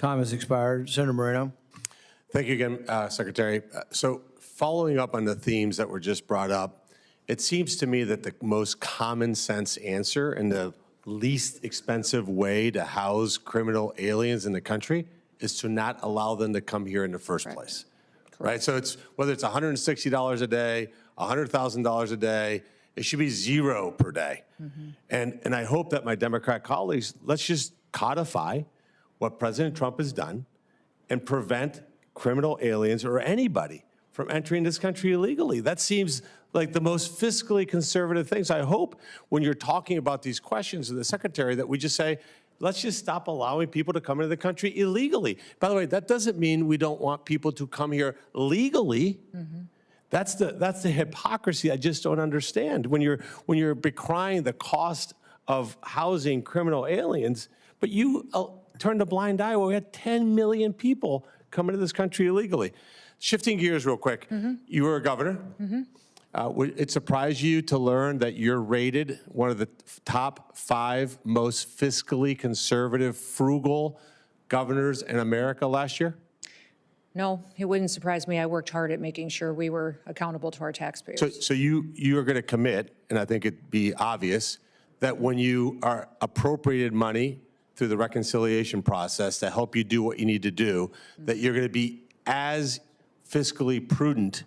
Time has expired. Senator Moreno. Thank you again, Secretary. So following up on the themes that were just brought up, it seems to me that the most common sense answer and the least expensive way to house criminal aliens in the country is to not allow them to come here in the first place. Right? So it's whether it's $160 a day, $100,000 a day, it should be zero per day. And I hope that my Democrat colleagues, let's just codify what President Trump has done and prevent criminal aliens or anybody from entering this country illegally. That seems like the most fiscally conservative thing. So I hope when you're talking about these questions to the Secretary that we just say, let's just stop allowing people to come into the country illegally. By the way, that doesn't mean we don't want people to come here legally. That's the hypocrisy I just don't understand. When you're decrying the cost of housing criminal aliens, but you turned a blind eye. Well, we had 10 million people come into this country illegally. Shifting gears real quick, you were a governor. Would it surprise you to learn that you're rated one of the top 5 most fiscally conservative, frugal governors in America last year? No, it wouldn't surprise me. I worked hard at making sure we were accountable to our taxpayers. So you are going to commit, and I think it'd be obvious, that when you are appropriated money through the reconciliation process to help you do what you need to do, that you're going to be as fiscally prudent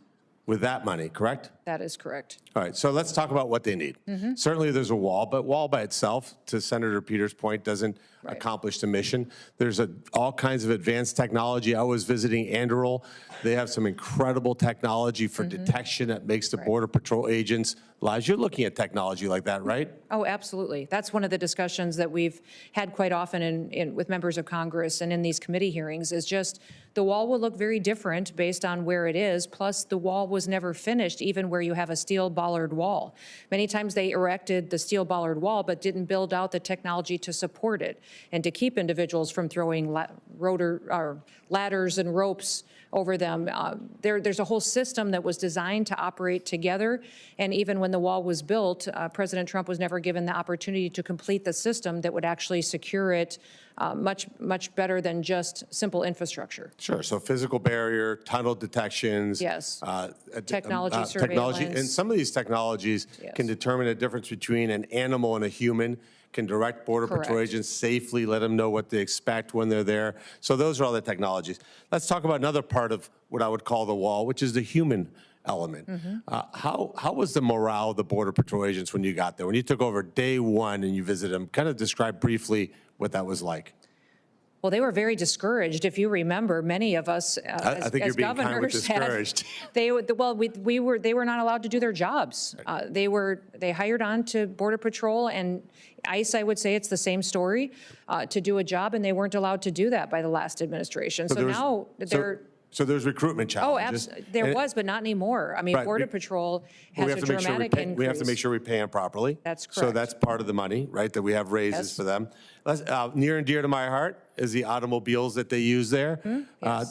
with that money, correct? That is correct. All right, so let's talk about what they need. Certainly there's a wall, but wall by itself, to Senator Peters' point, doesn't accomplish the mission. There's all kinds of advanced technology. I was visiting Anderle. They have some incredible technology for detection that makes the Border Patrol agents' lives. You're looking at technology like that, right? Oh, absolutely. That's one of the discussions that we've had quite often with members of Congress and in these committee hearings is just the wall will look very different based on where it is. Plus, the wall was never finished, even where you have a steel bollard wall. Many times they erected the steel bollard wall, but didn't build out the technology to support it and to keep individuals from throwing ladders and ropes over them. There's a whole system that was designed to operate together. And even when the wall was built, President Trump was never given the opportunity to complete the system that would actually secure it much better than just simple infrastructure. Sure. So physical barrier, tunnel detections. Yes. Technology, surveillance. and some of these technologies can determine the difference between an animal and a human, can direct Border Patrol agents safely, let them know what they expect when they're there. So those are all the technologies. Let's talk about another part of what I would call the wall, which is the human element. How was the morale of the Border Patrol agents when you got there? When you took over day one and you visited them, kind of describe briefly what that was like. Well, they were very discouraged. If you remember, many of us I think as you're being governors kind with discouraged. they were not allowed to do their jobs. They hired on to Border Patrol and ICE. I would say it's the same story to do a job, and they weren't allowed to do that by the last administration. So now they're. So there's recruitment challenges. Oh, there was, but not anymore. I mean, Border Patrol has a dramatic increase. We have to make sure we pay them properly. That's correct. So that's part of the money, right, that we have raises for them. Near and dear to my heart is the automobiles that they use there.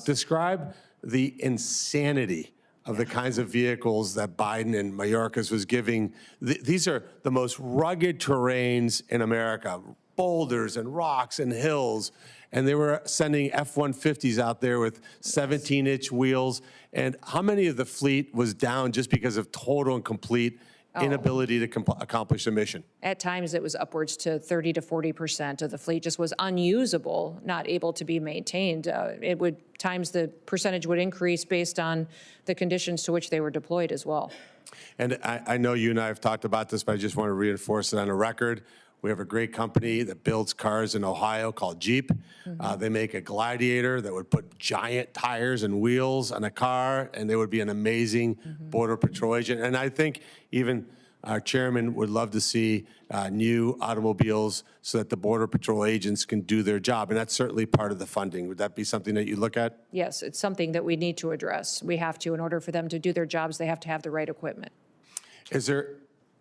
Describe the insanity of the kinds of vehicles that Biden and Mayorkas was giving. These are the most rugged terrains in America, boulders and rocks and hills. And they were sending F-150s out there with 17-inch wheels. And how many of the fleet was down just because of total and complete inability to accomplish the mission? At times, it was upwards to 30 to 40% of the fleet just was unusable, not able to be maintained. Times the percentage would increase based on the conditions to which they were deployed as well. And I know you and I have talked about this, but I just want to reinforce it on the record. We have a great company that builds cars in Ohio called Jeep. They make a Gladiator that would put giant tires and wheels on a car, and they would be an amazing Border Patrol agent. And I think even our chairman would love to see new automobiles so that the Border Patrol agents can do their job. And that's certainly part of the funding. Would that be something that you look at? Yes, it's something that we need to address. We have to, in order for them to do their jobs, they have to have the right equipment.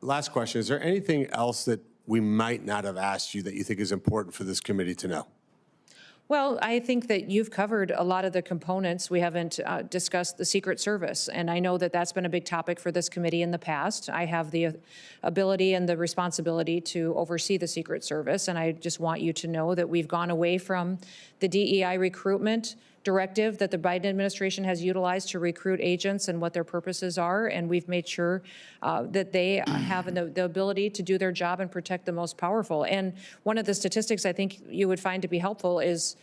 Last question, is there anything else that we might not have asked you that you think is important for this committee to know? Well, I think that you've covered a lot of the components. We haven't discussed the Secret Service, and I know that that's been a big topic for this committee in the past. I have the ability and the responsibility to oversee the Secret Service, and I just want you to know that we've gone away from the DEI recruitment directive that the Biden administration has utilized to recruit agents and what their purposes are, and we've made sure that they have the ability to do their job and protect the most powerful. And one of the statistics I think you would find to be helpful is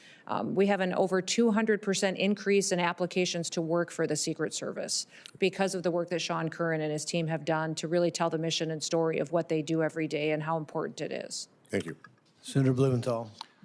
we have an over 200% increase in applications to work for the Secret Service because of the work that Sean Curran and his team have done to really tell the mission and story of what they do every day and how important it is. Thank you. Senator Blumenthal.